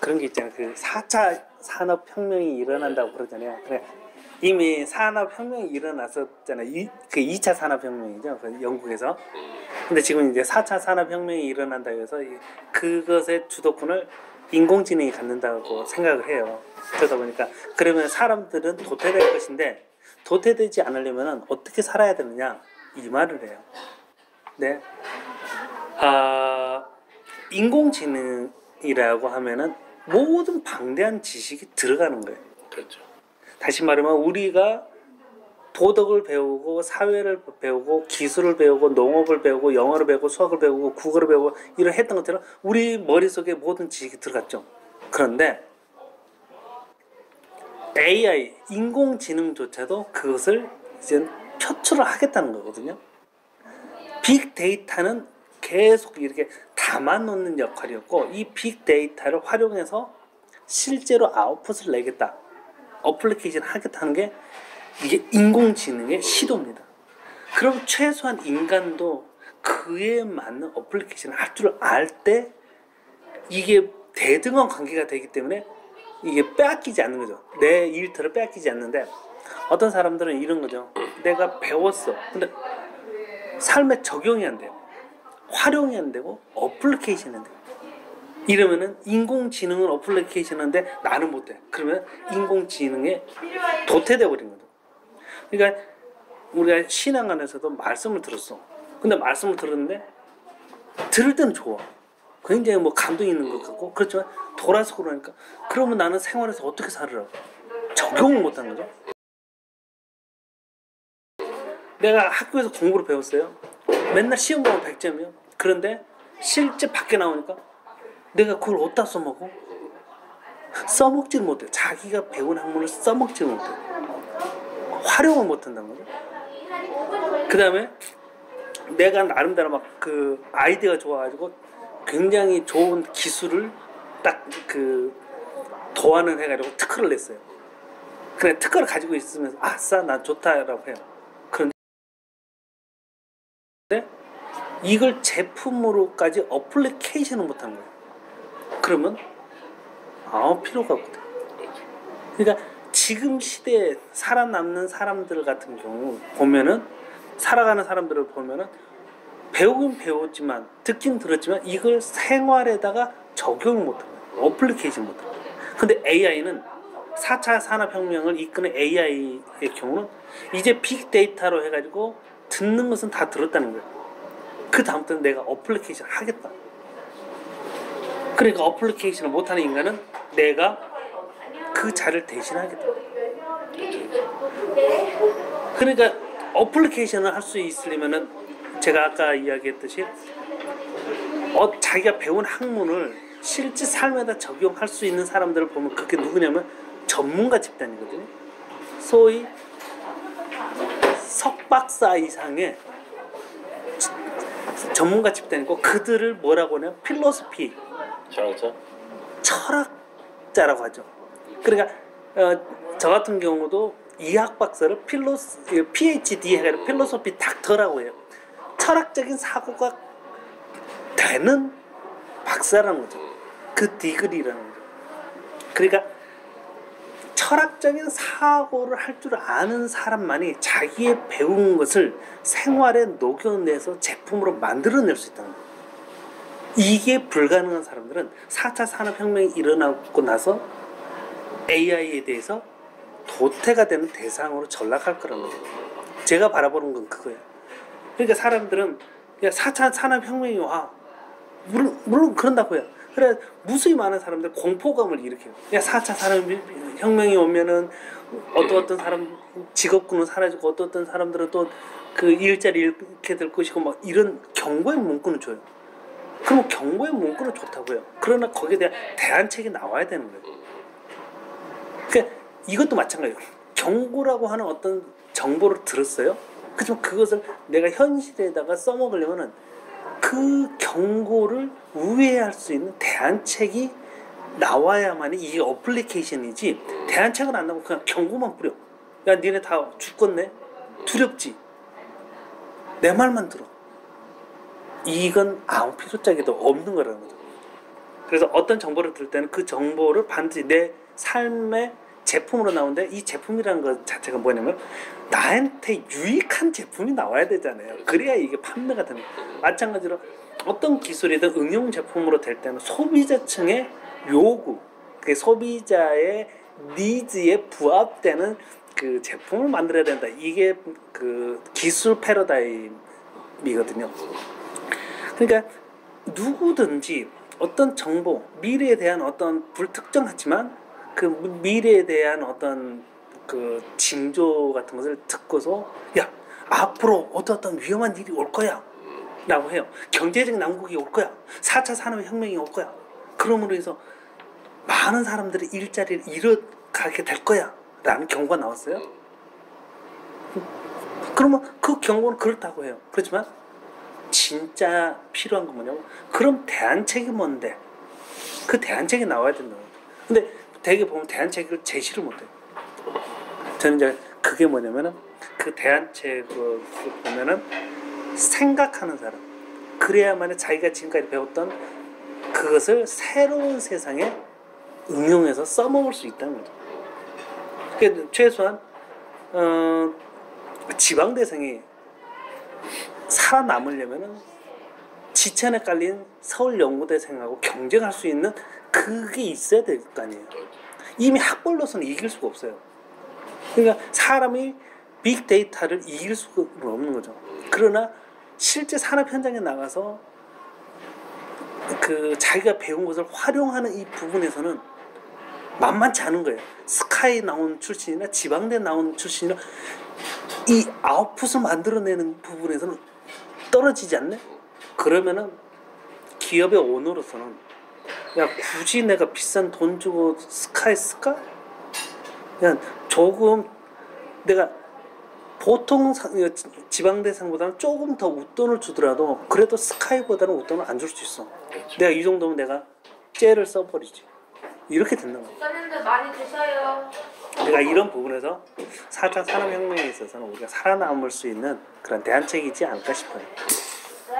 그런 게 있잖아요. 그 4차 산업혁명이 일어난다고 그러잖아요. 그래 이미 산업혁명이 일어났었잖아요. 그 2차 산업혁명이죠. 그 영국에서. 근데 지금 이제 4차 산업혁명이 일어난다고 해서 그것의 주도권을 인공지능이 갖는다고 생각을 해요. 그러다 보니까 그러면 사람들은 도태될 것인데 도태되지 않으려면 어떻게 살아야 되느냐 이 말을 해요. 네. 인공지능이라고 하면은 모든 방대한 지식이 들어가는 거예요. 그렇죠. 다시 말하면 우리가 도덕을 배우고 사회를 배우고 기술을 배우고 농업을 배우고 영어를 배우고 수학을 배우고 국어를 배우고 이런 했던 것처럼 우리 머릿속에 모든 지식이 들어갔죠. 그런데 AI 인공지능조차도 그것을 이제 표출을 하겠다는 거거든요. 빅데이터는 계속 이렇게 담아놓는 역할이었고 이 빅데이터를 활용해서 실제로 아웃풋을 내겠다. 어플리케이션 하겠다는 게 이게 인공지능의 시도입니다. 그럼 최소한 인간도 그에 맞는 어플리케이션을 할 줄 알 때 이게 대등한 관계가 되기 때문에 이게 빼앗기지 않는 거죠. 내 일터를 빼앗기지 않는데 어떤 사람들은 이런 거죠. 내가 배웠어. 근데 삶에 적용이 안 돼요. 활용이 안 되고 어플리케이션이 안 돼요. 이러면은 인공지능은 어플리케이션인데 나는 못해. 그러면 인공지능에 도태돼 버린 거죠. 그러니까 우리가 신앙 안에서도 말씀을 들었어. 근데 말씀을 들었는데 들을 때는 좋아. 굉장히 뭐 감동이 있는 것 같고 그렇지만 돌아서 그러니까 그러면 나는 생활에서 어떻게 살으라고 적용을 못하는 거죠. 내가 학교에서 공부를 배웠어요. 맨날 시험 보면 100점이요. 그런데 실제 밖에 나오니까 내가 그걸 어디다 써먹어? 써먹질 못해. 자기가 배운 학문을 써먹질 못해. 활용을 못한다는 거죠. 그 다음에 내가 나름대로 막 그 아이디어가 좋아가지고 굉장히 좋은 기술을 딱 그 도안을 해가지고 특허를 냈어요. 그래 특허를 가지고 있으면서 아싸 난 좋다라고 해요. 그런데 이걸 제품으로까지 어플리케이션을 못하는 거예요. 그러면 아무 필요가 없거든. 그러니까 지금 시대에 살아남는 사람들 같은 경우 보면은 살아가는 사람들을 보면은 배우긴 배웠지만 듣긴 들었지만 이걸 생활에다가 적용을 못하는 거예요. 어플리케이션 못하는 거예요. 근데 AI는 4차 산업혁명을 이끄는 AI의 경우는 이제 빅데이터로 해가지고 듣는 것은 다 들었다는 거예요. 그 다음부터는 내가 어플리케이션 하겠다. 그러니까 어플리케이션을 못하는 인간은 내가 그 자리를 대신하겠다. 그러니까 어플리케이션을 할 수 있으려면은 제가 아까 이야기했듯이 자기가 배운 학문을 실제 삶에다 적용할 수 있는 사람들을 보면 그게 누구냐면 전문가 집단이거든요. 소위 석박사 이상의 전문가 집단이고 그들을 뭐라고 하냐면 필로소피 철학자라고 하죠. 그러니까 저 같은 경우도 이학 박사를 PhD 해가지고 필로소피 닥터라고 해요. 철학적인 사고가 되는 박사라는 거죠. 그 디그리라는 거죠. 그러니까 철학적인 사고를 할 줄 아는 사람만이 자기의 배운 것을 생활에 녹여내서 제품으로 만들어낼 수 있다는 거예요. 이게 불가능한 사람들은 4차 산업혁명이 일어나고 나서 AI에 대해서 도태가 되는 대상으로 전락할 거라는 거예요. 제가 바라보는 건 그거예요. 그러니까 사람들은 4차 산업혁명이 와. 물론 그런다고 해요. 그래 무수히 많은 사람들 공포감을 일으켜요. 4차 산업혁명이 오면은 어떤 사람 직업군은 사라지고 어떤 사람들은 또 그 일자리 잃게 될 것이고 막 이런 경고의 문구는 줘요. 그럼 경고의 문구는 좋다고요. 그러나 거기에 대한 대안책이 나와야 되는 거예요. 그러니까 이것도 마찬가지예요. 경고라고 하는 어떤 정보를 들었어요. 그렇지만 그것을 내가 현실에다가 써먹으려면은 그 경고를 우회할 수 있는 대안책이 나와야만이 이게 어플리케이션이지 대안책은 안 나오고 그냥 경고만 뿌려. 야 니네 다 죽겠네. 두렵지. 내 말만 들어. 이건 아무 필요짝에도 없는 거라는 거죠. 그래서 어떤 정보를 들 때는 그 정보를 반드시 내 삶의 제품으로 나오는데 이 제품이라는 것 자체가 뭐냐면 나한테 유익한 제품이 나와야 되잖아요. 그래야 이게 판매가 되는 거예요. 마찬가지로 어떤 기술이든 응용 제품으로 될 때는 소비자층의 요구, 그 소비자의 니즈에 부합되는 그 제품을 만들어야 된다. 이게 그 기술 패러다임이거든요. 그러니까 누구든지 어떤 정보, 미래에 대한 어떤 불특정하지만 그 미래에 대한 어떤 그 징조 같은 것을 듣고서 야, 앞으로 어떤 위험한 일이 올 거야 라고 해요. 경제적 난국이 올 거야. 4차 산업혁명이 올 거야. 그러므로 해서 많은 사람들이 일자리를 잃어가게 될 거야 라는 경고가 나왔어요. 그러면 그 경고는 그렇다고 해요. 그렇지만 진짜 필요한 건 뭐냐면 그럼 대안책이 뭔데? 그 대안책이 나와야 된다고. 근데 대개 보면 대안책을 제시를 못해요. 저는 이제 그게 뭐냐면은 그 대안책을 보면은 생각하는 사람, 그래야만 자기가 지금까지 배웠던 그것을 새로운 세상에 응용해서 써먹을 수 있다는 거죠. 그러니까 최소한 지방대생이 살아남으려면은 지천에 깔린 서울연구대생하고 경쟁할 수 있는 그게 있어야 될 거 아니에요. 이미 학벌로서는 이길 수가 없어요. 그러니까 사람이 빅데이터를 이길 수가 없는 거죠. 그러나 실제 산업 현장에 나가서 그 자기가 배운 것을 활용하는 이 부분에서는 만만치 않은 거예요. 스카이 나온 출신이나 지방대 나온 출신이나 이 아웃풋을 만들어내는 부분에서는 떨어지지 않네? 그러면은 기업의 오너로서는 야, 굳이 내가 비싼 돈 주고 스카이 쓸까? 그냥 조금 내가 보통 지방대상보다는 조금 더 웃돈을 주더라도 그래도 스카이보다는 웃돈을 안 줄 수 있어. 그렇죠. 내가 이 정도면 내가 젤을 써버리지. 이렇게 된다는 거야. 목사님들 많이 드셔요. 내가 이런 부분에서 4차 산업혁명에 있어서는 우리가 살아남을 수 있는 그런 대안책이지 않을까 싶어요. 네?